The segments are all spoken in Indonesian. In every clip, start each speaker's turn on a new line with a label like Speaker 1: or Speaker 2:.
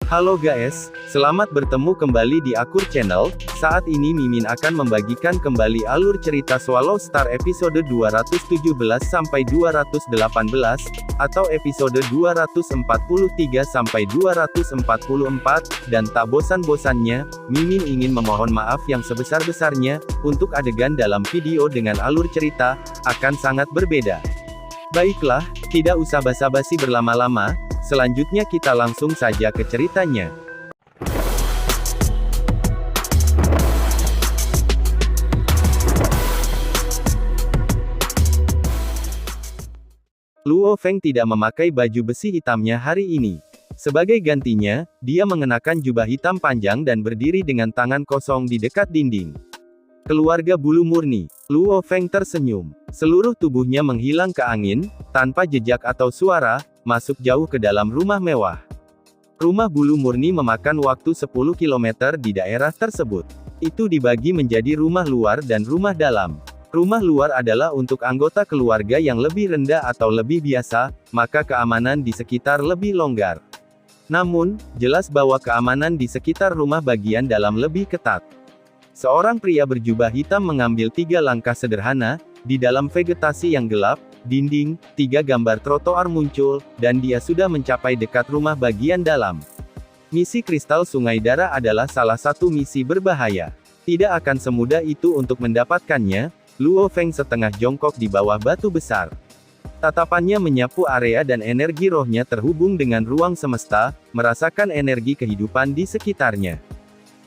Speaker 1: Halo guys, selamat bertemu kembali di Akur Channel. Saat ini Mimin akan membagikan kembali alur cerita Swallow Star episode 217 sampai 218 atau episode 243 sampai 244 dan tak bosan-bosannya, Mimin ingin memohon maaf yang sebesar-besarnya untuk adegan dalam video dengan alur cerita akan sangat berbeda. Baiklah, tidak usah basa-basi berlama-lama. Selanjutnya kita langsung saja ke ceritanya. Luo Feng tidak memakai baju besi hitamnya hari ini. Sebagai gantinya, dia mengenakan jubah hitam panjang dan berdiri dengan tangan kosong di dekat dinding. Keluarga bulu murni. Luo Feng tersenyum. Seluruh tubuhnya menghilang ke angin, tanpa jejak atau suara, masuk jauh ke dalam rumah mewah. Rumah bulu murni memakan waktu 10 km di daerah tersebut. Itu dibagi menjadi rumah luar dan rumah dalam. Rumah luar adalah untuk anggota keluarga yang lebih rendah atau lebih biasa, maka keamanan di sekitar lebih longgar. Namun, jelas bahwa keamanan di sekitar rumah bagian dalam lebih ketat. Seorang pria berjubah hitam mengambil 3 langkah sederhana, di dalam vegetasi yang gelap, dinding, 3 gambar trotoar muncul, dan dia sudah mencapai dekat rumah bagian dalam. Misi kristal sungai darah adalah salah satu misi berbahaya. Tidak akan semudah itu untuk mendapatkannya. Luo Feng setengah jongkok di bawah batu besar. Tatapannya menyapu area dan energi rohnya terhubung dengan ruang semesta, merasakan energi kehidupan di sekitarnya.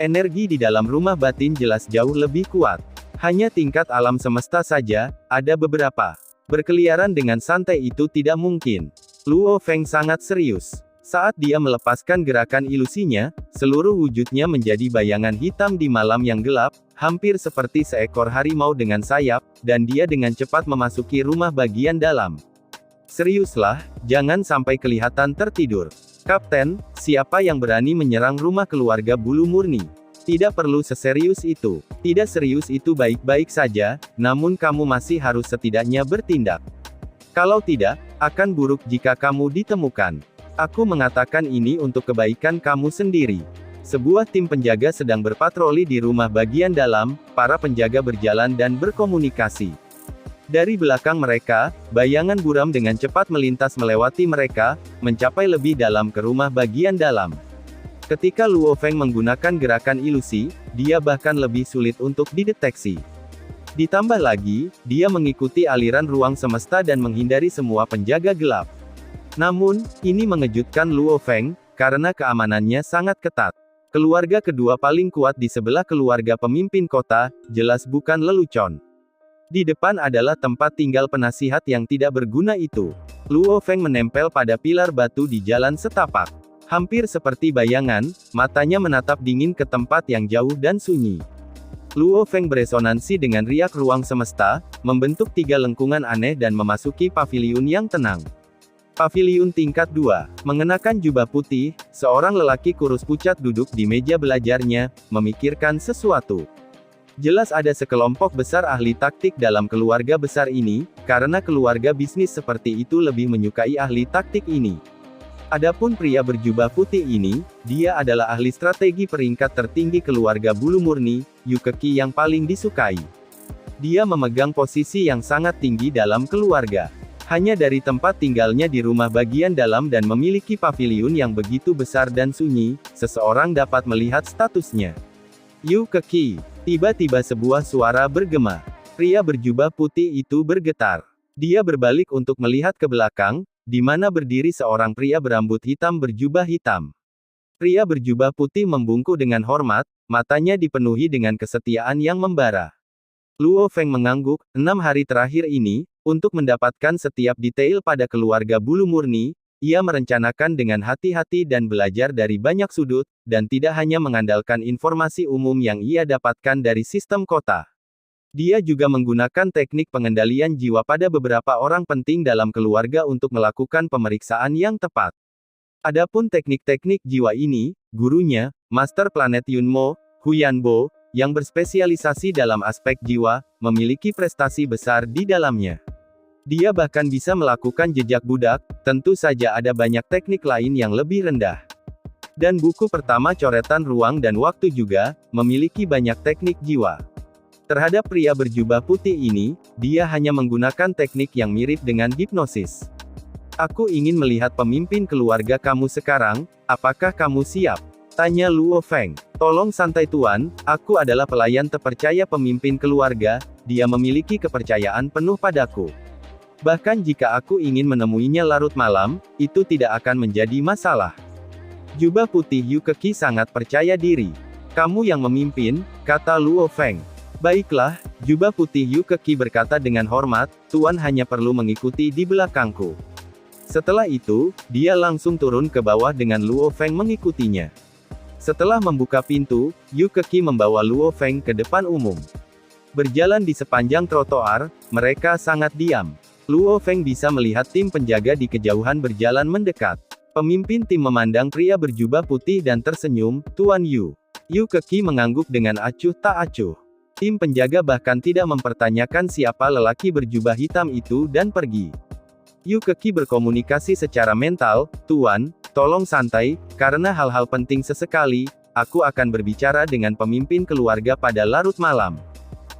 Speaker 1: Energi di dalam rumah batin jelas jauh lebih kuat. Hanya tingkat alam semesta saja, ada beberapa. Berkeliaran dengan santai itu tidak mungkin. Luo Feng sangat serius. Saat dia melepaskan gerakan ilusinya, seluruh wujudnya menjadi bayangan hitam di malam yang gelap, hampir seperti seekor harimau dengan sayap, dan dia dengan cepat memasuki rumah bagian dalam. Seriuslah, jangan sampai kelihatan tertidur. Kapten, siapa yang berani menyerang rumah keluarga bulu murni? Tidak perlu seserius itu. Tidak serius itu baik-baik saja, namun kamu masih harus setidaknya bertindak. Kalau tidak, akan buruk jika kamu ditemukan. Aku mengatakan ini untuk kebaikan kamu sendiri. Sebuah tim penjaga sedang berpatroli di rumah bagian dalam, para penjaga berjalan dan berkomunikasi. Dari belakang mereka, bayangan buram dengan cepat melintas melewati mereka, mencapai lebih dalam ke rumah bagian dalam. Ketika Luo Feng menggunakan gerakan ilusi, dia bahkan lebih sulit untuk dideteksi. Ditambah lagi, dia mengikuti aliran ruang semesta dan menghindari semua penjaga gelap. Namun, ini mengejutkan Luo Feng, karena keamanannya sangat ketat. Keluarga kedua paling kuat di sebelah keluarga pemimpin kota, jelas bukan lelucon. Di depan adalah tempat tinggal penasihat yang tidak berguna itu. Luo Feng menempel pada pilar batu di jalan setapak. Hampir seperti bayangan, matanya menatap dingin ke tempat yang jauh dan sunyi. Luo Feng beresonansi dengan riak ruang semesta, membentuk 3 lengkungan aneh dan memasuki paviliun yang tenang. Paviliun tingkat 2, mengenakan jubah putih, seorang lelaki kurus pucat duduk di meja belajarnya, memikirkan sesuatu. Jelas ada sekelompok besar ahli taktik dalam keluarga besar ini, karena keluarga bisnis seperti itu lebih menyukai ahli taktik ini. Adapun pria berjubah putih ini, dia adalah ahli strategi peringkat tertinggi keluarga bulu murni, Yu Keki yang paling disukai. Dia memegang posisi yang sangat tinggi dalam keluarga. Hanya dari tempat tinggalnya di rumah bagian dalam dan memiliki paviliun yang begitu besar dan sunyi, seseorang dapat melihat statusnya. Yu Keki. Tiba-tiba sebuah suara bergema. Pria berjubah putih itu bergetar. Dia berbalik untuk melihat ke belakang, di mana berdiri seorang pria berambut hitam berjubah hitam. Pria berjubah putih membungkuk dengan hormat, matanya dipenuhi dengan kesetiaan yang membara. Luo Feng mengangguk, 6 hari terakhir ini, untuk mendapatkan setiap detail pada keluarga bulu murni, ia merencanakan dengan hati-hati dan belajar dari banyak sudut, dan tidak hanya mengandalkan informasi umum yang ia dapatkan dari sistem kota. Dia juga menggunakan teknik pengendalian jiwa pada beberapa orang penting dalam keluarga untuk melakukan pemeriksaan yang tepat. Adapun teknik-teknik jiwa ini, gurunya, Master Planet Yunmo, Huyanbo, yang berspesialisasi dalam aspek jiwa, memiliki prestasi besar di dalamnya. Dia bahkan bisa melakukan jejak budak, tentu saja ada banyak teknik lain yang lebih rendah. Dan buku pertama coretan ruang dan waktu juga, memiliki banyak teknik jiwa. Terhadap pria berjubah putih ini, dia hanya menggunakan teknik yang mirip dengan hipnosis. Aku ingin melihat pemimpin keluarga kamu sekarang, apakah kamu siap? Tanya Luo Feng. Tolong santai tuan, aku adalah pelayan terpercaya pemimpin keluarga, dia memiliki kepercayaan penuh padaku. Bahkan jika aku ingin menemuinya larut malam, itu tidak akan menjadi masalah. Jubah putih Yu Keki sangat percaya diri. Kamu yang memimpin, kata Luo Feng. Baiklah, jubah putih Yu Keki berkata dengan hormat, tuan hanya perlu mengikuti di belakangku. Setelah itu, dia langsung turun ke bawah dengan Luo Feng mengikutinya. Setelah membuka pintu, Yu Keki membawa Luo Feng ke depan umum. Berjalan di sepanjang trotoar, mereka sangat diam. Luo Feng bisa melihat tim penjaga di kejauhan berjalan mendekat. Pemimpin tim memandang pria berjubah putih dan tersenyum, Tuan Yu. Yu Keki mengangguk dengan acuh tak acuh. Tim penjaga bahkan tidak mempertanyakan siapa lelaki berjubah hitam itu dan pergi. Yu Keki berkomunikasi secara mental, Tuan, tolong santai, karena hal-hal penting sesekali, aku akan berbicara dengan pemimpin keluarga pada larut malam.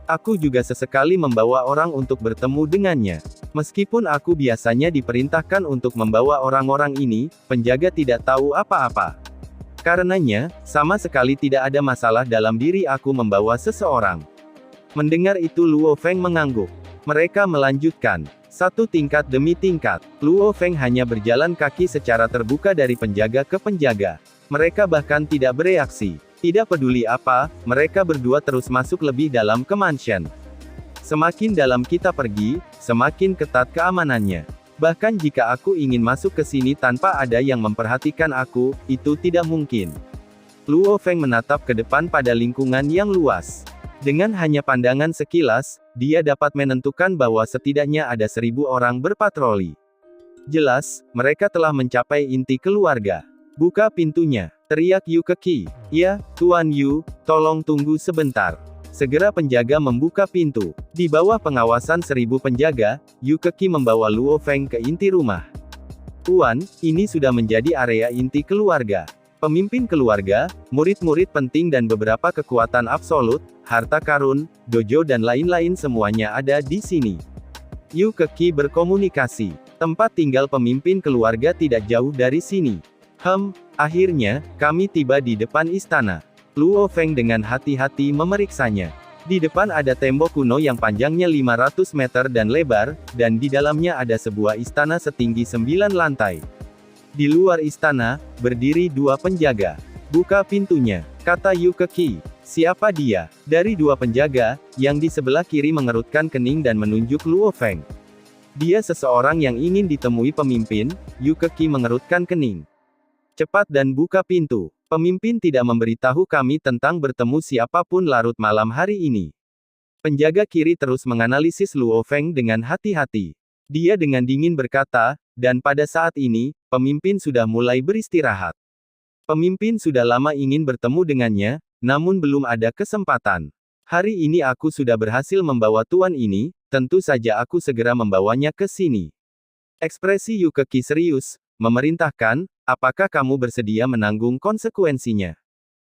Speaker 1: Aku juga sesekali membawa orang untuk bertemu dengannya. Meskipun aku biasanya diperintahkan untuk membawa orang-orang ini, penjaga tidak tahu apa-apa. Karenanya, sama sekali tidak ada masalah dalam diri aku membawa seseorang. Mendengar itu Luo Feng mengangguk. Mereka melanjutkan. Satu tingkat demi tingkat. Luo Feng hanya berjalan kaki secara terbuka dari penjaga ke penjaga. Mereka bahkan tidak bereaksi. Tidak peduli apa, mereka berdua terus masuk lebih dalam ke mansion. Semakin dalam kita pergi, semakin ketat keamanannya. Bahkan jika aku ingin masuk ke sini tanpa ada yang memperhatikan aku, itu tidak mungkin. Luo Feng menatap ke depan pada lingkungan yang luas. Dengan hanya pandangan sekilas, dia dapat menentukan bahwa setidaknya ada 1000 orang berpatroli. Jelas, mereka telah mencapai inti keluarga. Buka pintunya, teriak Yu Keki. Ya, Tuan Yu, tolong tunggu sebentar. Segera penjaga membuka pintu. Di bawah pengawasan 1000 penjaga, Yu Keki membawa Luo Feng ke inti rumah. Tuan, ini sudah menjadi area inti keluarga. Pemimpin keluarga, murid-murid penting dan beberapa kekuatan absolut, harta karun, dojo dan lain-lain semuanya ada di sini. Yu Keki berkomunikasi. Tempat tinggal pemimpin keluarga tidak jauh dari sini. Akhirnya, kami tiba di depan istana. Luo Feng dengan hati-hati memeriksanya. Di depan ada tembok kuno yang panjangnya 500 meter dan lebar, dan di dalamnya ada sebuah istana setinggi 9 lantai. Di luar istana, berdiri 2 penjaga. Buka pintunya, kata Yu Keki. Siapa dia? Dari 2 penjaga, yang di sebelah kiri mengerutkan kening dan menunjuk Luo Feng. Dia seseorang yang ingin ditemui pemimpin, Yu Keki mengerutkan kening. Cepat dan buka pintu. Pemimpin tidak memberitahu kami tentang bertemu siapapun larut malam hari ini. Penjaga kiri terus menganalisis Luo Feng dengan hati-hati. Dia dengan dingin berkata, dan pada saat ini, pemimpin sudah mulai beristirahat. Pemimpin sudah lama ingin bertemu dengannya, namun belum ada kesempatan. Hari ini aku sudah berhasil membawa tuan ini, tentu saja aku segera membawanya ke sini. Ekspresi Yu Keki serius, memerintahkan, apakah kamu bersedia menanggung konsekuensinya?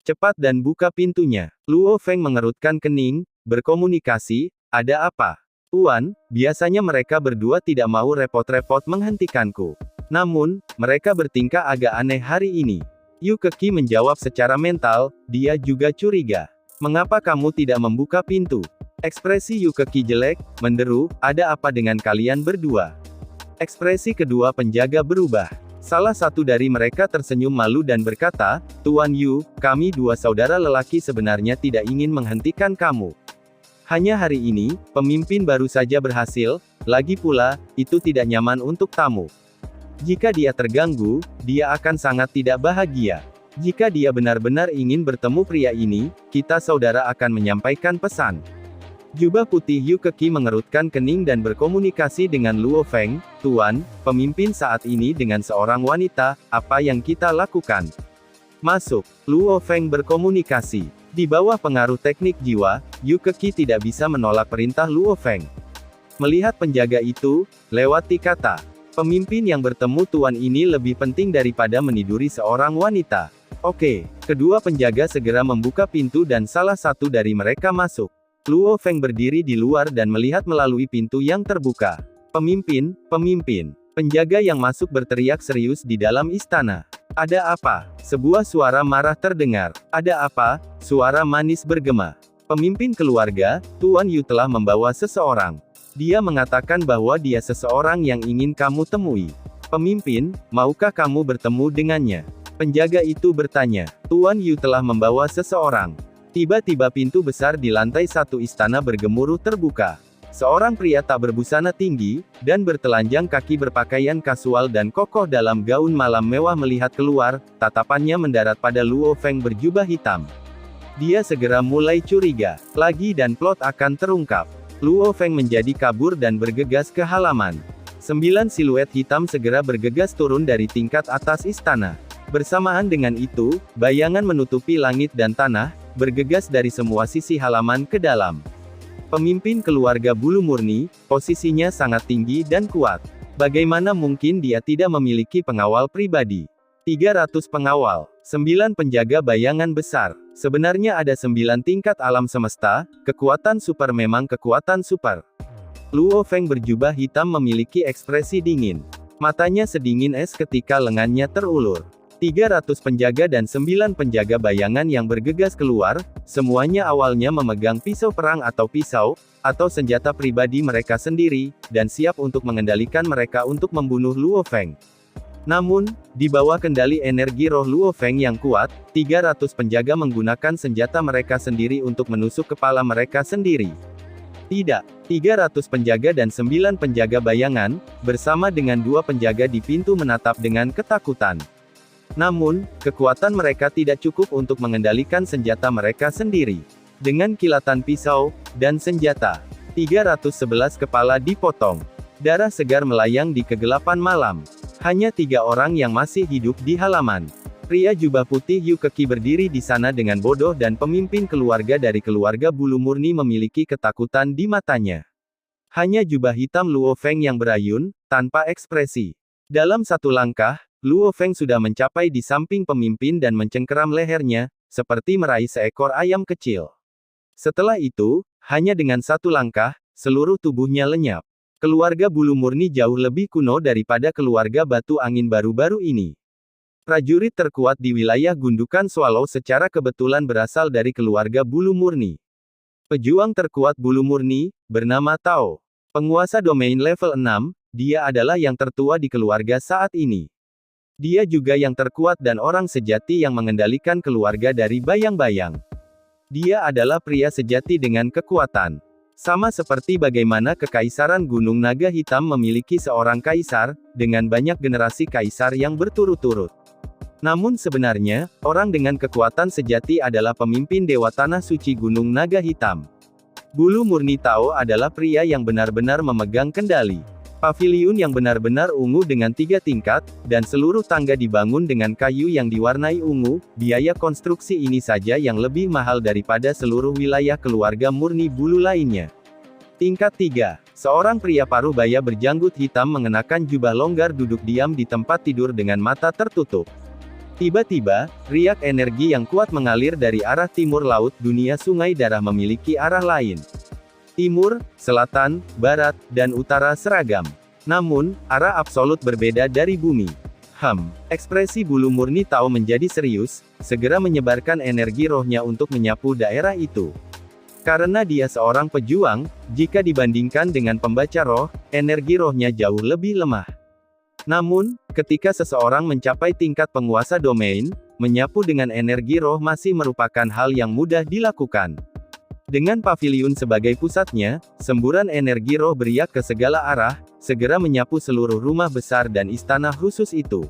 Speaker 1: Cepat dan buka pintunya. Luo Feng mengerutkan kening, berkomunikasi, ada apa? Tuan, biasanya mereka berdua tidak mau repot-repot menghentikanku. Namun, mereka bertingkah agak aneh hari ini. Yu Keki menjawab secara mental, dia juga curiga. Mengapa kamu tidak membuka pintu? Ekspresi Yu Keki jelek, menderu, ada apa dengan kalian berdua? Ekspresi kedua penjaga berubah. Salah satu dari mereka tersenyum malu dan berkata, Tuan Yu, kami 2 saudara lelaki sebenarnya tidak ingin menghentikan kamu. Hanya hari ini, pemimpin baru saja berhasil, lagi pula, itu tidak nyaman untuk tamu. Jika dia terganggu, dia akan sangat tidak bahagia. Jika dia benar-benar ingin bertemu pria ini, kita saudara akan menyampaikan pesan. Jubah putih Yu Keki mengerutkan kening dan berkomunikasi dengan Luo Feng, Tuan, pemimpin saat ini dengan seorang wanita, apa yang kita lakukan? Masuk. Luo Feng berkomunikasi. Di bawah pengaruh teknik jiwa, Yu Keki tidak bisa menolak perintah Luo Feng. Melihat penjaga itu, lewati kata, pemimpin yang bertemu tuan ini lebih penting daripada meniduri seorang wanita. Oke, kedua penjaga segera membuka pintu dan salah satu dari mereka masuk. Luo Feng berdiri di luar dan melihat melalui pintu yang terbuka. Pemimpin, pemimpin. Penjaga yang masuk berteriak serius di dalam istana. Ada apa? Sebuah suara marah terdengar. Ada apa? Suara manis bergema. Pemimpin keluarga, Tuan Yu telah membawa seseorang. Dia mengatakan bahwa dia seseorang yang ingin kamu temui. Pemimpin, maukah kamu bertemu dengannya? Penjaga itu bertanya. Tuan Yu telah membawa seseorang. Tiba-tiba pintu besar di lantai 1 istana bergemuruh terbuka. Seorang pria tak berbusana tinggi, dan bertelanjang kaki berpakaian kasual dan kokoh dalam gaun malam mewah melihat keluar, tatapannya mendarat pada Luo Feng berjubah hitam. Dia segera mulai curiga. Lagi dan plot akan terungkap. Luo Feng menjadi kabur dan bergegas ke halaman. 9 siluet hitam segera bergegas turun dari tingkat atas istana. Bersamaan dengan itu, bayangan menutupi langit dan tanah, bergegas dari semua sisi halaman ke dalam. Pemimpin keluarga bulu murni, posisinya sangat tinggi dan kuat. Bagaimana mungkin dia tidak memiliki pengawal pribadi? 300 pengawal, 9 penjaga bayangan besar. Sebenarnya ada 9 tingkat alam semesta, kekuatan super memang kekuatan super. Luo Feng berjubah hitam memiliki ekspresi dingin. Matanya sedingin es ketika lengannya terulur. 300 penjaga dan 9 penjaga bayangan yang bergegas keluar, semuanya awalnya memegang pisau perang atau senjata pribadi mereka sendiri, dan siap untuk mengendalikan mereka untuk membunuh Luo Feng. Namun, di bawah kendali energi roh Luo Feng yang kuat, 300 penjaga menggunakan senjata mereka sendiri untuk menusuk kepala mereka sendiri. Tidak, 300 penjaga dan 9 penjaga bayangan, bersama dengan 2 penjaga di pintu menatap dengan ketakutan. Namun, kekuatan mereka tidak cukup untuk mengendalikan senjata mereka sendiri. Dengan kilatan pisau dan senjata, 311 kepala dipotong. Darah segar melayang di kegelapan malam. Hanya 3 orang yang masih hidup di halaman. Pria jubah putih Yu Keki berdiri di sana dengan bodoh dan pemimpin keluarga dari keluarga bulu murni memiliki ketakutan di matanya. Hanya jubah hitam Luo Feng yang berayun, tanpa ekspresi. Dalam satu langkah, Luo Feng sudah mencapai di samping pemimpin dan mencengkeram lehernya, seperti meraih seekor ayam kecil. Setelah itu, hanya dengan satu langkah, seluruh tubuhnya lenyap. Keluarga bulu murni jauh lebih kuno daripada keluarga batu angin baru-baru ini. Prajurit terkuat di wilayah gundukan Swallow secara kebetulan berasal dari keluarga bulu murni. Pejuang terkuat bulu murni, bernama Tao. Penguasa domain level 6, dia adalah yang tertua di keluarga saat ini. Dia juga yang terkuat dan orang sejati yang mengendalikan keluarga dari bayang-bayang. Dia adalah pria sejati dengan kekuatan. Sama seperti bagaimana Kekaisaran Gunung Naga Hitam memiliki seorang kaisar, dengan banyak generasi kaisar yang berturut-turut. Namun sebenarnya, orang dengan kekuatan sejati adalah pemimpin Dewa Tanah Suci Gunung Naga Hitam. Bulu murni Tao adalah pria yang benar-benar memegang kendali. Paviliun yang benar-benar ungu dengan 3 tingkat, dan seluruh tangga dibangun dengan kayu yang diwarnai ungu, biaya konstruksi ini saja yang lebih mahal daripada seluruh wilayah keluarga murni bulu lainnya. Tingkat 3. Seorang pria paruh baya berjanggut hitam mengenakan jubah longgar duduk diam di tempat tidur dengan mata tertutup. Tiba-tiba, riak energi yang kuat mengalir dari arah timur laut dunia sungai darah memiliki arah lain. Timur, selatan, barat, dan utara seragam. Namun, arah absolut berbeda dari bumi. Ekspresi bulu murni Tao menjadi serius, segera menyebarkan energi rohnya untuk menyapu daerah itu. Karena dia seorang pejuang, jika dibandingkan dengan pembaca roh, energi rohnya jauh lebih lemah. Namun, ketika seseorang mencapai tingkat penguasa domain, menyapu dengan energi roh masih merupakan hal yang mudah dilakukan. Dengan paviliun sebagai pusatnya, semburan energi roh beriak ke segala arah, segera menyapu seluruh rumah besar dan istana khusus itu.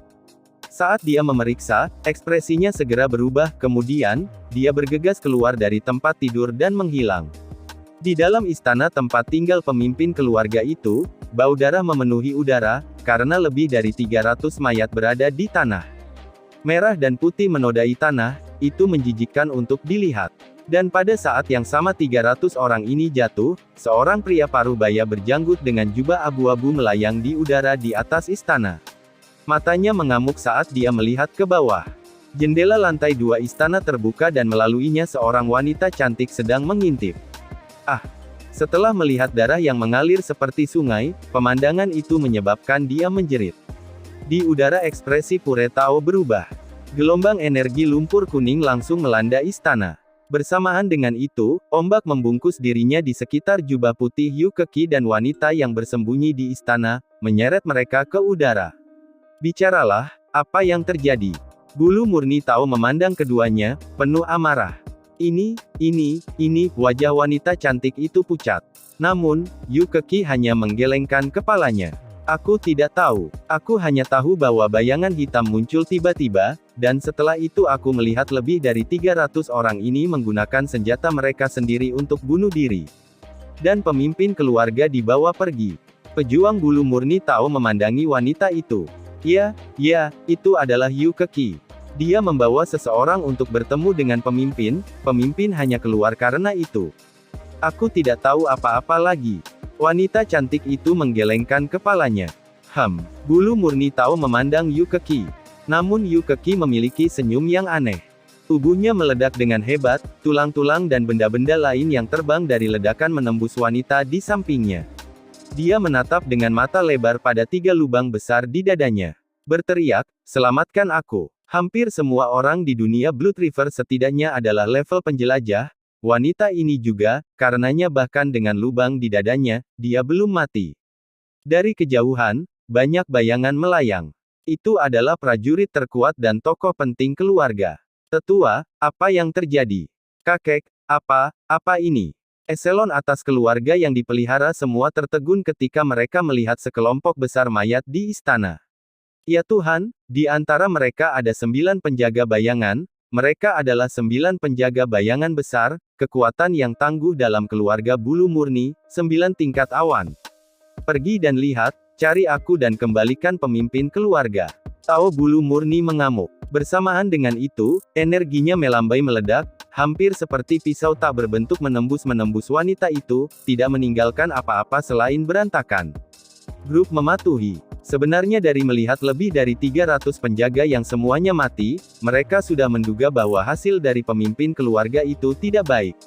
Speaker 1: Saat dia memeriksa, ekspresinya segera berubah, kemudian, dia bergegas keluar dari tempat tidur dan menghilang. Di dalam istana tempat tinggal pemimpin keluarga itu, bau darah memenuhi udara, karena lebih dari 300 mayat berada di tanah. Merah dan putih menodai tanah, itu menjijikkan untuk dilihat. Dan pada saat yang sama 300 orang ini jatuh, seorang pria paruh baya berjanggut dengan jubah abu-abu melayang di udara di atas istana. Matanya mengamuk saat dia melihat ke bawah. Jendela lantai 2 istana terbuka dan melaluinya seorang wanita cantik sedang mengintip. Ah! Setelah melihat darah yang mengalir seperti sungai, pemandangan itu menyebabkan dia menjerit. Di udara ekspresi Pure Tao berubah. Gelombang energi lumpur kuning langsung melanda istana. Bersamaan dengan itu, ombak membungkus dirinya di sekitar jubah putih Yu Keki dan wanita yang bersembunyi di istana, menyeret mereka ke udara. Bicaralah, apa yang terjadi? Bulu murni Tao memandang keduanya, penuh amarah. Ini, wajah wanita cantik itu pucat. Namun, Yu Keki hanya menggelengkan kepalanya. Aku tidak tahu. Aku hanya tahu bahwa bayangan hitam muncul tiba-tiba, dan setelah itu aku melihat lebih dari 300 orang ini menggunakan senjata mereka sendiri untuk bunuh diri. Dan pemimpin keluarga dibawa pergi. Pejuang bulu murni Tao memandangi wanita itu. Ya, itu adalah Yu Keki. Dia membawa seseorang untuk bertemu dengan pemimpin hanya keluar karena itu. Aku tidak tahu apa-apa lagi. Wanita cantik itu menggelengkan kepalanya. Bulu murni Tao memandang Yu Keki. Namun Yu Keki memiliki senyum yang aneh. Tubuhnya meledak dengan hebat, tulang-tulang dan benda-benda lain yang terbang dari ledakan menembus wanita di sampingnya. Dia menatap dengan mata lebar pada 3 lubang besar di dadanya. Berteriak, "Selamatkan aku." Hampir semua orang di dunia Blood River setidaknya adalah level penjelajah. Wanita ini juga, karenanya bahkan dengan lubang di dadanya, dia belum mati. Dari kejauhan, banyak bayangan melayang. Itu adalah prajurit terkuat dan tokoh penting keluarga. Tetua, apa yang terjadi? Kakek, apa ini? Eselon atas keluarga yang dipelihara semua tertegun ketika mereka melihat sekelompok besar mayat di istana. Ya Tuhan, di antara mereka ada 9 penjaga bayangan, mereka adalah 9 penjaga bayangan besar, kekuatan yang tangguh dalam keluarga bulu murni, 9 tingkat awan. Pergi dan lihat, cari aku dan kembalikan pemimpin keluarga. Tao bulu murni mengamuk. Bersamaan dengan itu, energinya melambai meledak, hampir seperti pisau tak berbentuk menembus wanita itu, tidak meninggalkan apa-apa selain berantakan. Grup mematuhi. Sebenarnya dari melihat lebih dari 300 penjaga yang semuanya mati, mereka sudah menduga bahwa hasil dari pemimpin keluarga itu tidak baik.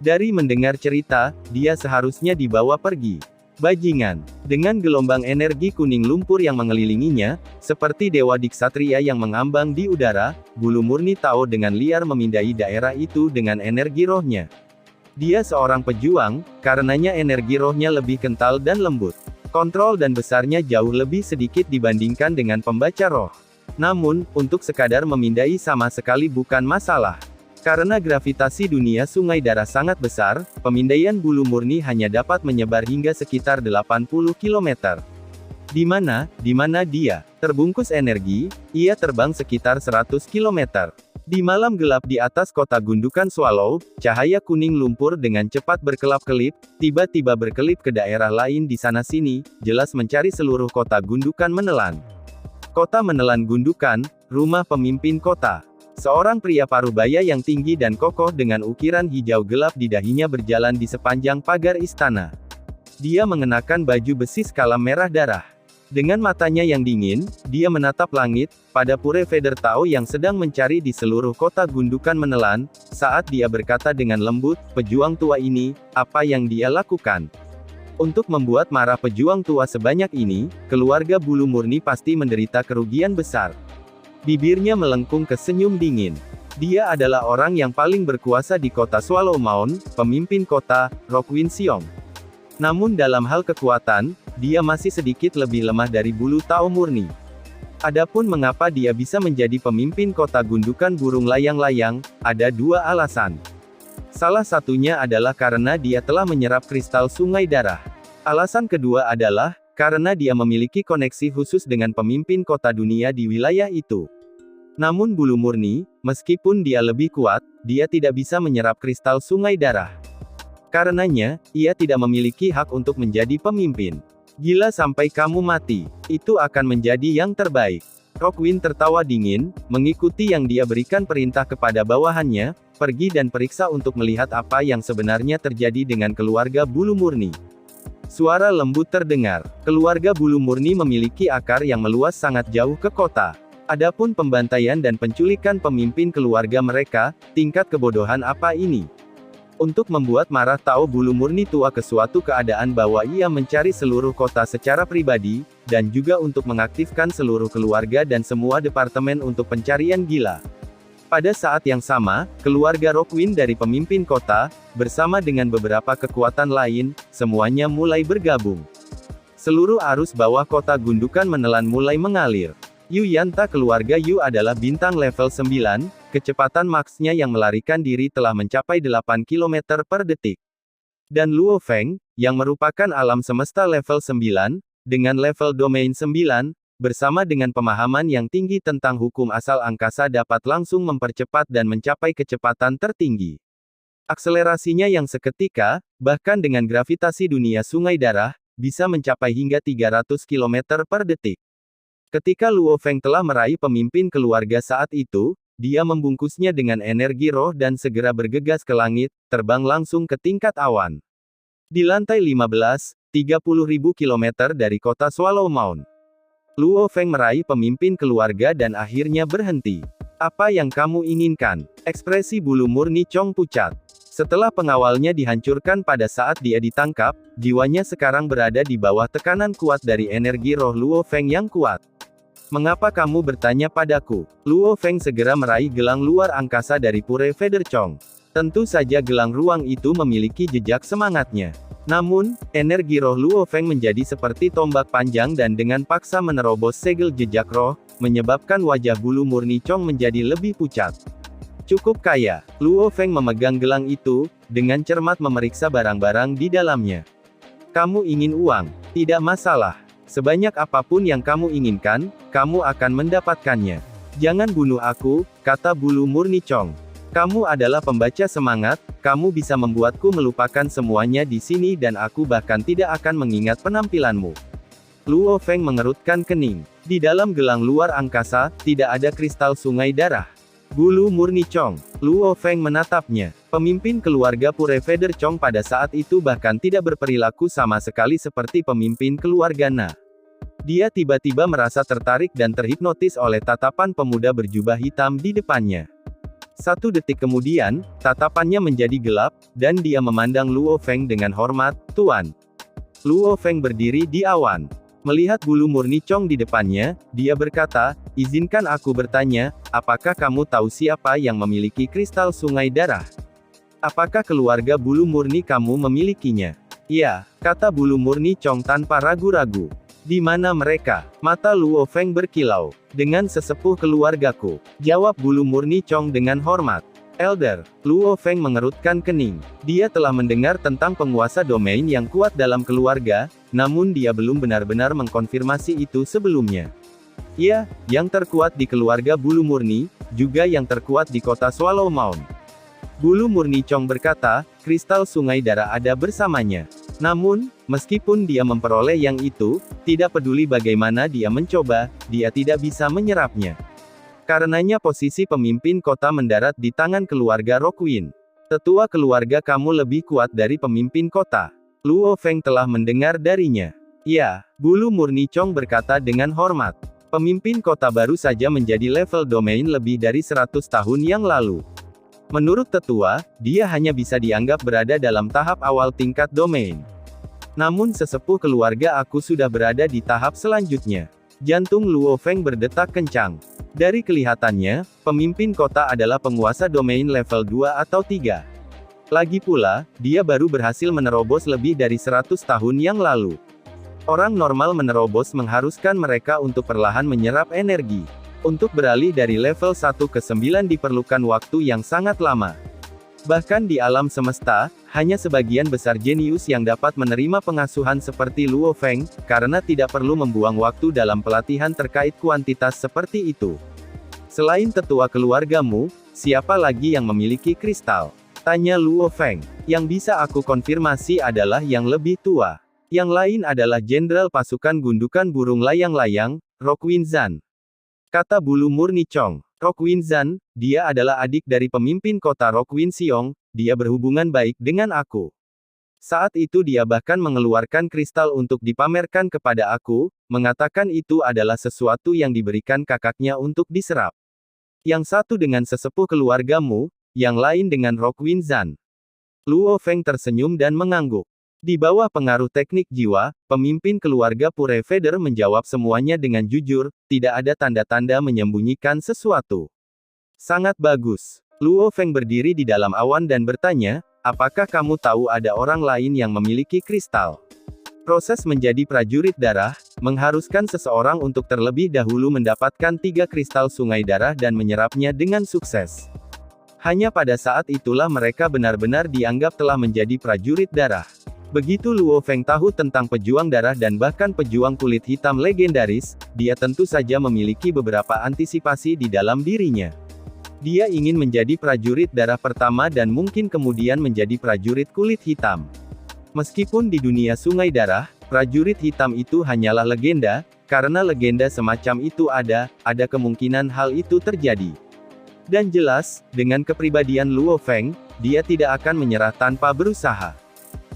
Speaker 1: Dari mendengar cerita, dia seharusnya dibawa pergi. Bajingan. Dengan gelombang energi kuning lumpur yang mengelilinginya, seperti dewa diksatria yang mengambang di udara, bulu murni Tao dengan liar memindai daerah itu dengan energi rohnya. Dia seorang pejuang, karenanya energi rohnya lebih kental dan lembut. Kontrol dan besarnya jauh lebih sedikit dibandingkan dengan pembaca roh. Namun, untuk sekadar memindai sama sekali bukan masalah. Karena gravitasi dunia sungai darah sangat besar, pemindaian bulu murni hanya dapat menyebar hingga sekitar 80 km. Di mana dia terbungkus energi, ia terbang sekitar 100 km. Di malam gelap di atas kota gundukan Swallow, cahaya kuning lumpur dengan cepat berkelap-kelip, tiba-tiba berkelip ke daerah lain di sana-sini, jelas mencari seluruh kota gundukan menelan. Kota menelan gundukan, rumah pemimpin kota. Seorang pria parubaya yang tinggi dan kokoh dengan ukiran hijau gelap di dahinya berjalan di sepanjang pagar istana. Dia mengenakan baju besi skala merah darah. Dengan matanya yang dingin, dia menatap langit, pada Pure Feather Tao yang sedang mencari di seluruh kota gundukan menelan, saat dia berkata dengan lembut, pejuang tua ini, apa yang dia lakukan? Untuk membuat marah pejuang tua sebanyak ini, keluarga bulu murni pasti menderita kerugian besar. Bibirnya melengkung ke senyum dingin. Dia adalah orang yang paling berkuasa di kota Swallow Mound, pemimpin kota, Rokwin Siong. Namun dalam hal kekuatan, dia masih sedikit lebih lemah dari bulu Tao murni. Adapun mengapa dia bisa menjadi pemimpin kota gundukan burung layang-layang, ada 2 alasan. Salah satunya adalah karena dia telah menyerap kristal sungai darah. Alasan kedua adalah, karena dia memiliki koneksi khusus dengan pemimpin kota dunia di wilayah itu. Namun bulu murni, meskipun dia lebih kuat, dia tidak bisa menyerap kristal sungai darah. Karenanya, ia tidak memiliki hak untuk menjadi pemimpin. Gila sampai kamu mati. Itu akan menjadi yang terbaik. Rokwin tertawa dingin, mengikuti yang dia berikan perintah kepada bawahannya, pergi dan periksa untuk melihat apa yang sebenarnya terjadi dengan keluarga bulu murni. Suara lembut terdengar. Keluarga bulu murni memiliki akar yang meluas sangat jauh ke kota. Adapun pembantaian dan penculikan pemimpin keluarga mereka, tingkat kebodohan apa ini? Untuk membuat marah Tao Bulu Murni tua ke suatu keadaan bahwa ia mencari seluruh kota secara pribadi, dan juga untuk mengaktifkan seluruh keluarga dan semua departemen untuk pencarian gila. Pada saat yang sama, keluarga Rockwind dari pemimpin kota, bersama dengan beberapa kekuatan lain, semuanya mulai bergabung. Seluruh arus bawah kota gundukan menelan mulai mengalir. Yu Yanta keluarga Yu adalah bintang level 9, kecepatan maksnya yang melarikan diri telah mencapai 8 km per detik. Dan Luo Feng, yang merupakan alam semesta level 9, dengan level domain 9, bersama dengan pemahaman yang tinggi tentang hukum asal angkasa dapat langsung mempercepat dan mencapai kecepatan tertinggi. Akselerasinya yang seketika, bahkan dengan gravitasi dunia sungai darah, bisa mencapai hingga 300 km per detik. Ketika Luo Feng telah meraih pemimpin keluarga saat itu, dia membungkusnya dengan energi roh dan segera bergegas ke langit, terbang langsung ke tingkat awan. Di lantai 15, 30.000 km dari kota Swallow Mound. Luo Feng meraih pemimpin keluarga dan akhirnya berhenti. Apa yang kamu inginkan? Ekspresi bulu murni Chong pucat. Setelah pengawalnya dihancurkan pada saat dia ditangkap, jiwanya sekarang berada di bawah tekanan kuat dari energi roh Luo Feng yang kuat. Mengapa kamu bertanya padaku? Luo Feng segera meraih gelang luar angkasa dari Pure Feather Chong. Tentu saja gelang ruang itu memiliki jejak semangatnya. Namun, energi roh Luo Feng menjadi seperti tombak panjang dan dengan paksa menerobos segel jejak roh, menyebabkan wajah bulu murni Chong menjadi lebih pucat. Cukup kaya. Luo Feng memegang gelang itu, dengan cermat memeriksa barang-barang di dalamnya. Kamu ingin uang? Tidak masalah. Sebanyak apapun yang kamu inginkan, kamu akan mendapatkannya. Jangan bunuh aku, kata bulu murni Chong. Kamu adalah pembaca semangat, kamu bisa membuatku melupakan semuanya di sini dan aku bahkan tidak akan mengingat penampilanmu. Luo Feng mengerutkan kening. Di dalam gelang luar angkasa, tidak ada kristal sungai darah. Bulu murni Chong. Luo Feng menatapnya. Pemimpin keluarga Pure Feather Chong pada saat itu bahkan tidak berperilaku sama sekali seperti pemimpin keluarga Na. Dia tiba-tiba merasa tertarik dan terhipnotis oleh tatapan pemuda berjubah hitam di depannya. 1 detik kemudian, tatapannya menjadi gelap, dan dia memandang Luo Feng dengan hormat, "Tuan." Luo Feng berdiri di awan. Melihat bulu murni Chong di depannya, dia berkata, "Izinkan aku bertanya, apakah kamu tahu siapa yang memiliki kristal sungai darah? Apakah keluarga bulu murni kamu memilikinya?" "Ya," kata bulu murni Chong tanpa ragu-ragu. "Di mana mereka?" Mata Luo Feng berkilau. "Dengan sesepuh keluargaku," jawab bulu murni Chong dengan hormat. "Elder." Luo Feng mengerutkan kening. Dia telah mendengar tentang penguasa domain yang kuat dalam keluarga, namun dia belum benar-benar mengkonfirmasi itu sebelumnya. "Ya, yang terkuat di keluarga bulu murni, juga yang terkuat di kota Swallow Mound." Bulu murni Chong berkata, kristal sungai darah ada bersamanya. Namun, meskipun dia memperoleh yang itu, tidak peduli bagaimana dia mencoba, dia tidak bisa menyerapnya. Karenanya posisi pemimpin kota mendarat di tangan keluarga Rockwind. "Tetua keluarga kamu lebih kuat dari pemimpin kota." Luo Feng telah mendengar darinya. "Ya," bulu murni Chong berkata dengan hormat. Pemimpin kota baru saja menjadi level domain lebih dari 100 tahun yang lalu. Menurut tetua, dia hanya bisa dianggap berada dalam tahap awal tingkat domain. Namun sesepuh keluarga aku sudah berada di tahap selanjutnya. Jantung Luo Feng berdetak kencang. Dari kelihatannya, pemimpin kota adalah penguasa domain level 2 atau 3. Lagi pula, dia baru berhasil menerobos lebih dari 100 tahun yang lalu. Orang normal menerobos mengharuskan mereka untuk perlahan menyerap energi. Untuk beralih dari level 1 ke 9 diperlukan waktu yang sangat lama. Bahkan di alam semesta, hanya sebagian besar jenius yang dapat menerima pengasuhan seperti Luo Feng, karena tidak perlu membuang waktu dalam pelatihan terkait kuantitas seperti itu. "Selain tetua keluargamu, siapa lagi yang memiliki kristal?" tanya Luo Feng. "Yang bisa aku konfirmasi adalah yang lebih tua. Yang lain adalah jenderal pasukan gundukan burung layang-layang, Rockwind Zan," kata bulu murni Chong. "Rockwind Zan, dia adalah adik dari pemimpin kota Rockwind Siong, dia berhubungan baik dengan aku." Saat itu dia bahkan mengeluarkan kristal untuk dipamerkan kepada aku, mengatakan itu adalah sesuatu yang diberikan kakaknya untuk diserap. Yang satu dengan sesepuh keluargamu, yang lain dengan Rockwind Zan. Luo Feng tersenyum dan mengangguk. Di bawah pengaruh teknik jiwa, pemimpin keluarga Pure Feather menjawab semuanya dengan jujur, tidak ada tanda-tanda menyembunyikan sesuatu. Sangat bagus. Luo Feng berdiri di dalam awan dan bertanya, apakah kamu tahu ada orang lain yang memiliki kristal? Proses menjadi prajurit darah, mengharuskan seseorang untuk terlebih dahulu mendapatkan 3 kristal sungai darah dan menyerapnya dengan sukses. Hanya pada saat itulah mereka benar-benar dianggap telah menjadi prajurit darah. Begitu Luo Feng tahu tentang pejuang darah dan bahkan pejuang kulit hitam legendaris, dia tentu saja memiliki beberapa antisipasi di dalam dirinya. Dia ingin menjadi prajurit darah pertama dan mungkin kemudian menjadi prajurit kulit hitam. Meskipun di dunia sungai darah, prajurit hitam itu hanyalah legenda, karena legenda semacam itu ada kemungkinan hal itu terjadi. Dan jelas, dengan kepribadian Luo Feng, dia tidak akan menyerah tanpa berusaha.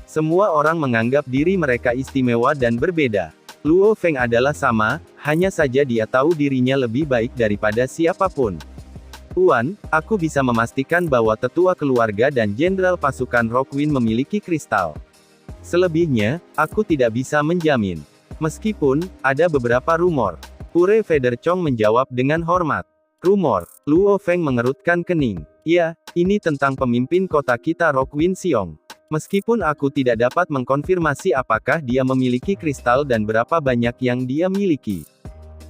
Speaker 1: Semua orang menganggap diri mereka istimewa dan berbeda. Luo Feng adalah sama, hanya saja dia tahu dirinya lebih baik daripada siapapun. Tuan, aku bisa memastikan bahwa tetua keluarga dan jenderal pasukan Rockwind memiliki kristal. Selebihnya, aku tidak bisa menjamin. Meskipun, ada beberapa rumor. Pure Feather Chong menjawab dengan hormat. Rumor. Luo Feng mengerutkan kening. Ya, ini tentang pemimpin kota kita Rockwind Xiong. Meskipun aku tidak dapat mengkonfirmasi apakah dia memiliki kristal dan berapa banyak yang dia miliki.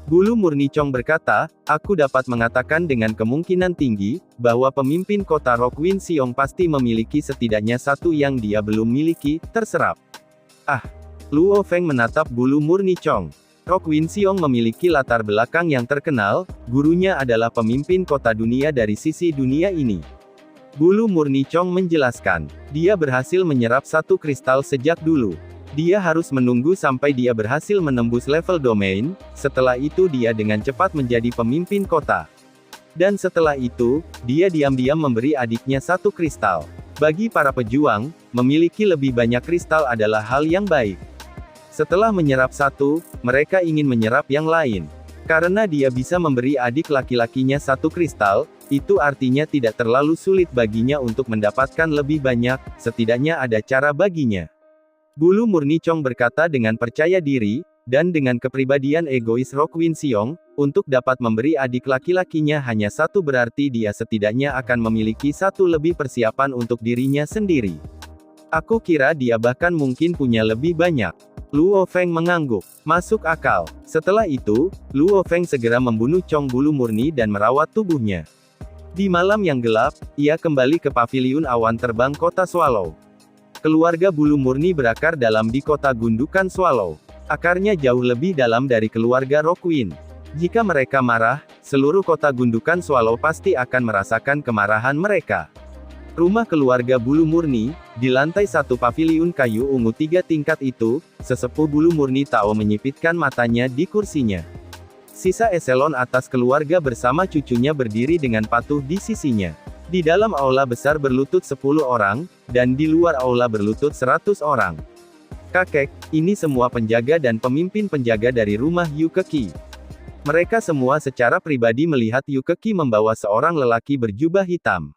Speaker 1: Bulu Murni Chong berkata, aku dapat mengatakan dengan kemungkinan tinggi, bahwa pemimpin kota Rockwind Xiong pasti memiliki setidaknya satu yang dia belum miliki, terserap. Ah! Luo Feng menatap Bulu Murni Chong. Rockwind Xiong memiliki latar belakang yang terkenal, gurunya adalah pemimpin kota dunia dari sisi dunia ini. Bulu Murni Chong menjelaskan, dia berhasil menyerap 1 kristal sejak dulu. Dia harus menunggu sampai dia berhasil menembus level domain, setelah itu dia dengan cepat menjadi pemimpin kota. Dan setelah itu, dia diam-diam memberi adiknya 1 kristal. Bagi para pejuang, memiliki lebih banyak kristal adalah hal yang baik. Setelah menyerap 1, mereka ingin menyerap yang lain. Karena dia bisa memberi adik laki-lakinya 1 kristal, itu artinya tidak terlalu sulit baginya untuk mendapatkan lebih banyak, setidaknya ada cara baginya. Bulu Murni Chong berkata dengan percaya diri, dan dengan kepribadian egois Rockwind Xiong, untuk dapat memberi adik laki-lakinya hanya 1 berarti dia setidaknya akan memiliki 1 lebih persiapan untuk dirinya sendiri. Aku kira dia bahkan mungkin punya lebih banyak. Luo Feng mengangguk. Masuk akal. Setelah itu, Luo Feng segera membunuh Chong Bulu Murni dan merawat tubuhnya. Di malam yang gelap, ia kembali ke paviliun awan terbang kota Swallow. Keluarga Bulu Murni berakar dalam di kota gundukan Swallow. Akarnya jauh lebih dalam dari keluarga Rockwind. Jika mereka marah, seluruh kota gundukan Swallow pasti akan merasakan kemarahan mereka. Rumah keluarga Bulu Murni, di lantai 1 paviliun kayu ungu 3 tingkat itu, sesepuh Bulu Murni Tao menyipitkan matanya di kursinya. Sisa eselon atas keluarga bersama cucunya berdiri dengan patuh di sisinya. Di dalam aula besar berlutut 10 orang, dan di luar aula berlutut 100 orang. Kakek, ini semua penjaga dan pemimpin penjaga dari rumah Yu Keki. Mereka semua secara pribadi melihat Yu Keki membawa seorang lelaki berjubah hitam.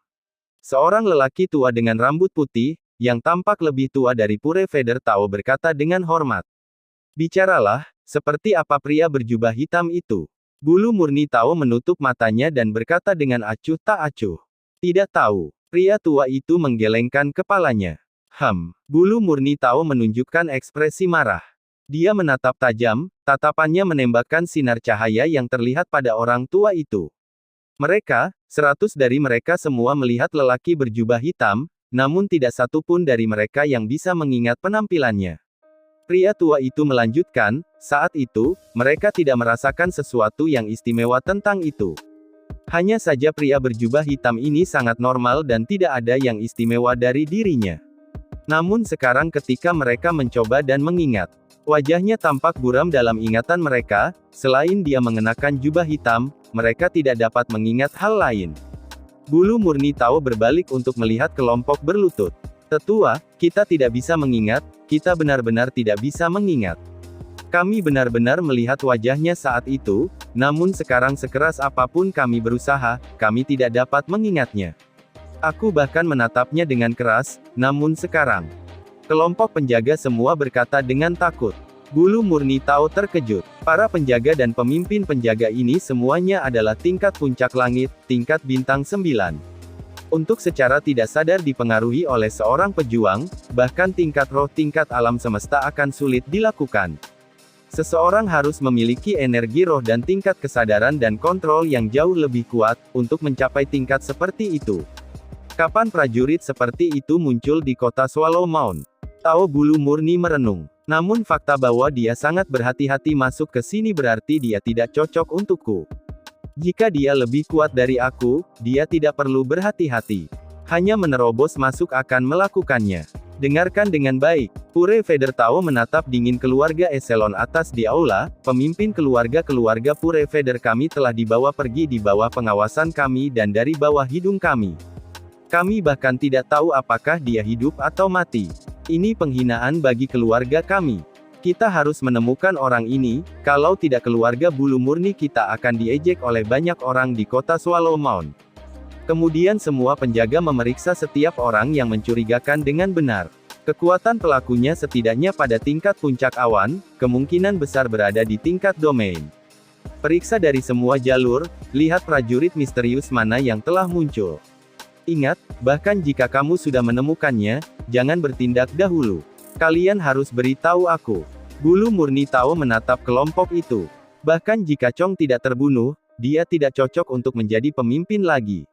Speaker 1: Seorang lelaki tua dengan rambut putih, yang tampak lebih tua dari Pure Feather Tao berkata dengan hormat. Bicaralah, seperti apa pria berjubah hitam itu? Bulu Murni Tao menutup matanya dan berkata dengan acuh tak acuh. Tidak tahu. Pria tua itu menggelengkan kepalanya. Bulu Murni Tao menunjukkan ekspresi marah. Dia menatap tajam, tatapannya menembakkan sinar cahaya yang terlihat pada orang tua itu. Mereka, 100 dari mereka semua melihat lelaki berjubah hitam, namun tidak satu pun dari mereka yang bisa mengingat penampilannya. Pria tua itu melanjutkan, saat itu, mereka tidak merasakan sesuatu yang istimewa tentang itu. Hanya saja pria berjubah hitam ini sangat normal dan tidak ada yang istimewa dari dirinya. Namun sekarang ketika mereka mencoba dan mengingat, wajahnya tampak buram dalam ingatan mereka, selain dia mengenakan jubah hitam, mereka tidak dapat mengingat hal lain. Bulu Murni Tao berbalik untuk melihat kelompok berlutut. Tetua, kita tidak bisa mengingat, kita benar-benar tidak bisa mengingat. Kami benar-benar melihat wajahnya saat itu, namun sekarang sekeras apapun kami berusaha, kami tidak dapat mengingatnya. Aku bahkan menatapnya dengan keras, namun sekarang. Kelompok penjaga semua berkata dengan takut. Bulu murni Tao terkejut. Para penjaga dan pemimpin penjaga ini semuanya adalah tingkat puncak langit, tingkat bintang 9. Untuk secara tidak sadar dipengaruhi oleh seorang pejuang, bahkan tingkat roh tingkat alam semesta akan sulit dilakukan. Seseorang harus memiliki energi roh dan tingkat kesadaran dan kontrol yang jauh lebih kuat, untuk mencapai tingkat seperti itu. Kapan prajurit seperti itu muncul di kota Swallow Mound? Tao bulu murni merenung. Namun fakta bahwa dia sangat berhati-hati masuk ke sini berarti dia tidak cocok untukku. Jika dia lebih kuat dari aku, dia tidak perlu berhati-hati. Hanya menerobos masuk akan melakukannya. Dengarkan dengan baik. Pure Feather Tao menatap dingin keluarga eselon atas di aula. Pemimpin keluarga Pure Feather kami telah dibawa pergi di bawah pengawasan kami dan dari bawah hidung kami. Kami bahkan tidak tahu apakah dia hidup atau mati. Ini penghinaan bagi keluarga kami. Kita harus menemukan orang ini, kalau tidak keluarga bulu murni kita akan diejek oleh banyak orang di kota Swallow Mound. Kemudian semua penjaga memeriksa setiap orang yang mencurigakan dengan benar. Kekuatan pelakunya setidaknya pada tingkat puncak awan, kemungkinan besar berada di tingkat domain. Periksa dari semua jalur, lihat prajurit misterius mana yang telah muncul. Ingat, bahkan jika kamu sudah menemukannya, jangan bertindak dahulu. Kalian harus beritahu aku. Bulu murni Tao menatap kelompok itu. Bahkan jika Chong tidak terbunuh, dia tidak cocok untuk menjadi pemimpin lagi.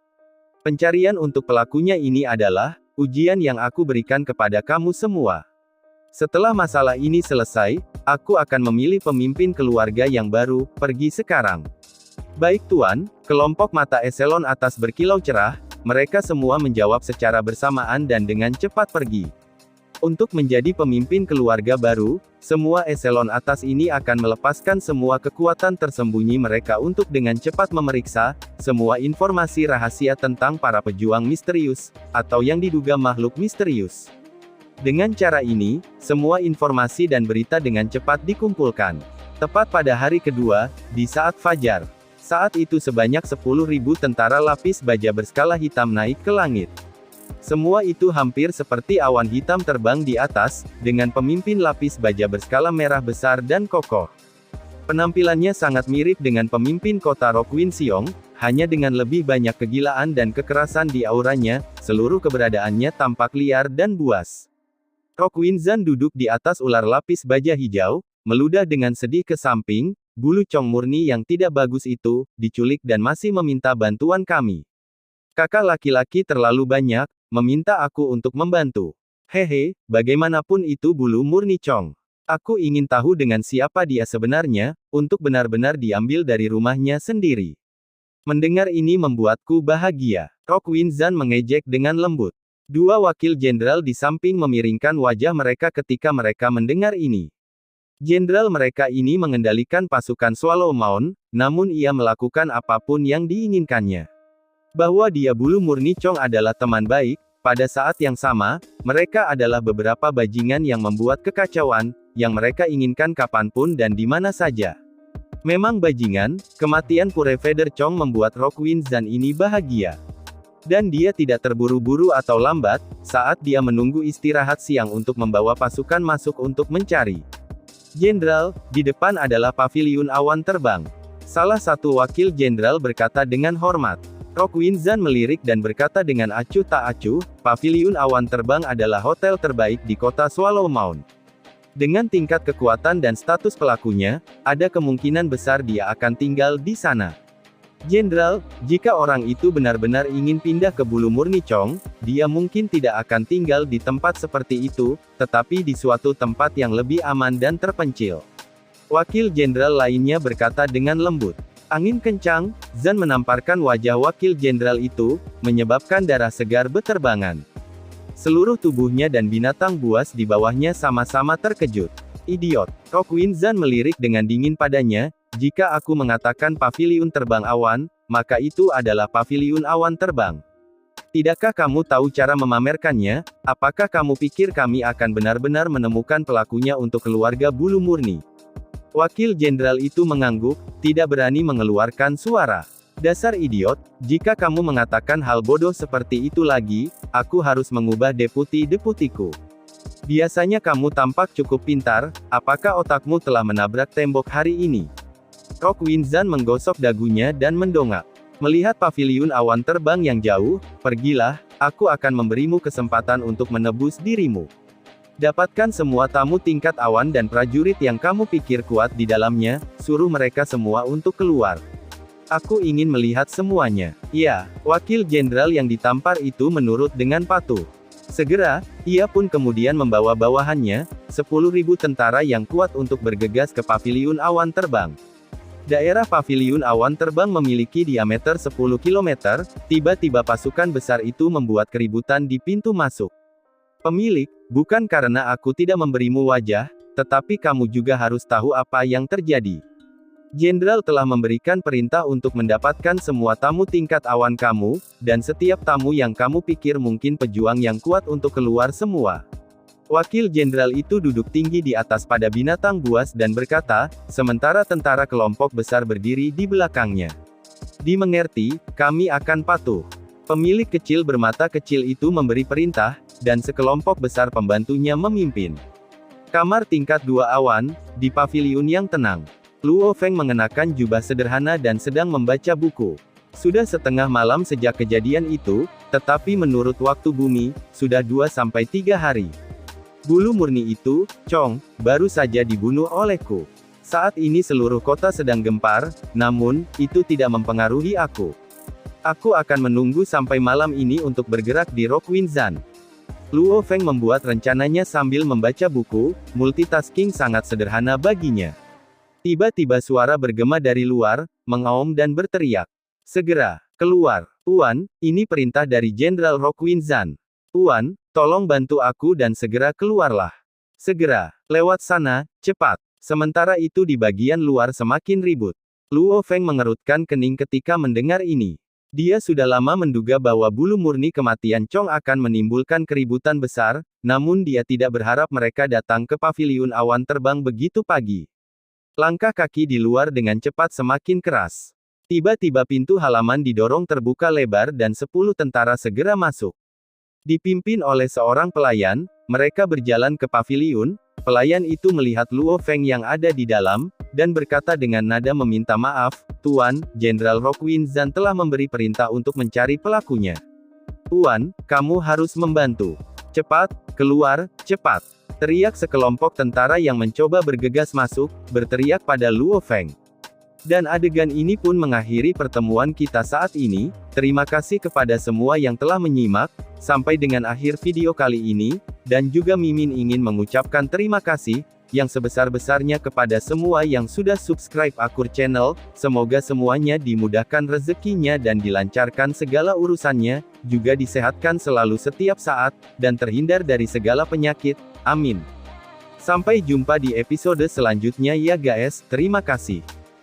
Speaker 1: Pencarian untuk pelakunya ini adalah ujian yang aku berikan kepada kamu semua. Setelah masalah ini selesai, aku akan memilih pemimpin keluarga yang baru. Pergi sekarang. Baik Tuan, kelompok mata eselon atas berkilau cerah. Mereka semua menjawab secara bersamaan dan dengan cepat pergi. Untuk menjadi pemimpin keluarga baru, semua eselon atas ini akan melepaskan semua kekuatan tersembunyi mereka untuk dengan cepat memeriksa semua informasi rahasia tentang para pejuang misterius, atau yang diduga makhluk misterius. Dengan cara ini, semua informasi dan berita dengan cepat dikumpulkan. Tepat pada hari kedua, di saat fajar. Saat itu sebanyak 10.000 tentara lapis baja berskala hitam naik ke langit. Semua itu hampir seperti awan hitam terbang di atas, dengan pemimpin lapis baja berskala merah besar dan kokoh. Penampilannya sangat mirip dengan pemimpin kota Rockwind Siong, hanya dengan lebih banyak kegilaan dan kekerasan di auranya, seluruh keberadaannya tampak liar dan buas. Rockwind Zan duduk di atas ular lapis baja hijau, meludah dengan sedih ke samping, bulu Chong murni yang tidak bagus itu, diculik dan masih meminta bantuan kami. Kakak laki-laki terlalu banyak, meminta aku untuk membantu. Hehe, bagaimanapun itu bulu murni Chong. Aku ingin tahu dengan siapa dia sebenarnya, untuk benar-benar diambil dari rumahnya sendiri. Mendengar ini membuatku bahagia. Rockwind Zan mengejek dengan lembut. Dua wakil jenderal di samping memiringkan wajah mereka ketika mereka mendengar ini. Jenderal mereka ini mengendalikan pasukan Swallow Mound, namun ia melakukan apapun yang diinginkannya. Bahwa dia bulu murni Chong adalah teman baik, pada saat yang sama, mereka adalah beberapa bajingan yang membuat kekacauan, yang mereka inginkan kapanpun dan di mana saja. Memang bajingan, kematian Pure Feather Chong membuat Rockwind Zan ini bahagia. Dan dia tidak terburu-buru atau lambat, saat dia menunggu istirahat siang untuk membawa pasukan masuk untuk mencari. Jenderal, di depan adalah paviliun awan terbang. Salah satu wakil jenderal berkata dengan hormat. Rockwind Zan melirik dan berkata dengan acuh tak acuh, paviliun awan terbang adalah hotel terbaik di kota Swallow Mound. Dengan tingkat kekuatan dan status pelakunya, ada kemungkinan besar dia akan tinggal di sana. Jenderal, jika orang itu benar-benar ingin pindah ke bulu murni Chong, dia mungkin tidak akan tinggal di tempat seperti itu, tetapi di suatu tempat yang lebih aman dan terpencil. Wakil jenderal lainnya berkata dengan lembut. Angin kencang, Zan menamparkan wajah wakil jenderal itu, menyebabkan darah segar beterbangan. Seluruh tubuhnya dan binatang buas di bawahnya sama-sama terkejut. Idiot. Rockwind Zan melirik dengan dingin padanya, jika aku mengatakan paviliun terbang awan, maka itu adalah paviliun awan terbang. Tidakkah kamu tahu cara memamerkannya? Apakah kamu pikir kami akan benar-benar menemukan pelakunya untuk keluarga bulu murni? Wakil jenderal itu mengangguk, tidak berani mengeluarkan suara. Dasar idiot, jika kamu mengatakan hal bodoh seperti itu lagi, aku harus mengubah deputi-deputiku. Biasanya kamu tampak cukup pintar, apakah otakmu telah menabrak tembok hari ini? Rockwinzan menggosok dagunya dan mendongak. Melihat paviliun awan terbang yang jauh, pergilah, aku akan memberimu kesempatan untuk menebus dirimu. Dapatkan semua tamu tingkat awan dan prajurit yang kamu pikir kuat di dalamnya, suruh mereka semua untuk keluar. Aku ingin melihat semuanya. Ya, wakil jenderal yang ditampar itu menurut dengan patuh. Segera, ia pun kemudian membawa bawahannya, 10.000 tentara yang kuat untuk bergegas ke paviliun awan terbang. Daerah paviliun awan terbang memiliki diameter 10 km, tiba-tiba pasukan besar itu membuat keributan di pintu masuk. Pemilik, bukan karena aku tidak memberimu wajah, tetapi kamu juga harus tahu apa yang terjadi. Jenderal telah memberikan perintah untuk mendapatkan semua tamu tingkat awan kamu, dan setiap tamu yang kamu pikir mungkin pejuang yang kuat untuk keluar semua. Wakil jenderal itu duduk tinggi di atas pada binatang buas dan berkata, sementara tentara kelompok besar berdiri di belakangnya. Dimengerti, kami akan patuh. Pemilik kecil bermata kecil itu memberi perintah, dan sekelompok besar pembantunya memimpin. Kamar tingkat 2 awan, di paviliun yang tenang. Luo Feng mengenakan jubah sederhana dan sedang membaca buku. Sudah setengah malam sejak kejadian itu, tetapi menurut waktu bumi, sudah 2-3 hari. Bulu murni itu, Chong, baru saja dibunuh olehku. Saat ini seluruh kota sedang gempar, namun, itu tidak mempengaruhi aku. Aku akan menunggu sampai malam ini untuk bergerak di Rockwinzan. Luo Feng membuat rencananya sambil membaca buku, multitasking sangat sederhana baginya. Tiba-tiba suara bergema dari luar, mengaum dan berteriak. Segera, keluar. Tuan, ini perintah dari Jenderal Rockwinzan. Tuan, tolong bantu aku dan segera keluarlah. Segera, lewat sana, cepat. Sementara itu di bagian luar semakin ribut. Luo Feng mengerutkan kening ketika mendengar ini. Dia sudah lama menduga bahwa bulu murni kematian Chong akan menimbulkan keributan besar, namun dia tidak berharap mereka datang ke paviliun awan terbang begitu pagi. Langkah kaki di luar dengan cepat semakin keras. Tiba-tiba pintu halaman didorong terbuka lebar dan 10 tentara segera masuk. Dipimpin oleh seorang pelayan, mereka berjalan ke paviliun. Pelayan itu melihat Luo Feng yang ada di dalam, dan berkata dengan nada meminta maaf, Tuan, Jenderal Rockwinzan telah memberi perintah untuk mencari pelakunya. Tuan, kamu harus membantu. Cepat, keluar, cepat. Teriak sekelompok tentara yang mencoba bergegas masuk, berteriak pada Luo Feng. Dan adegan ini pun mengakhiri pertemuan kita saat ini. Terima kasih kepada semua yang telah menyimak, sampai dengan akhir video kali ini, dan juga Mimin ingin mengucapkan terima kasih, yang sebesar-besarnya kepada semua yang sudah subscribe Akur Channel, semoga semuanya dimudahkan rezekinya dan dilancarkan segala urusannya, juga disehatkan selalu setiap saat, dan terhindar dari segala penyakit, amin. Sampai jumpa di episode selanjutnya ya guys, terima kasih.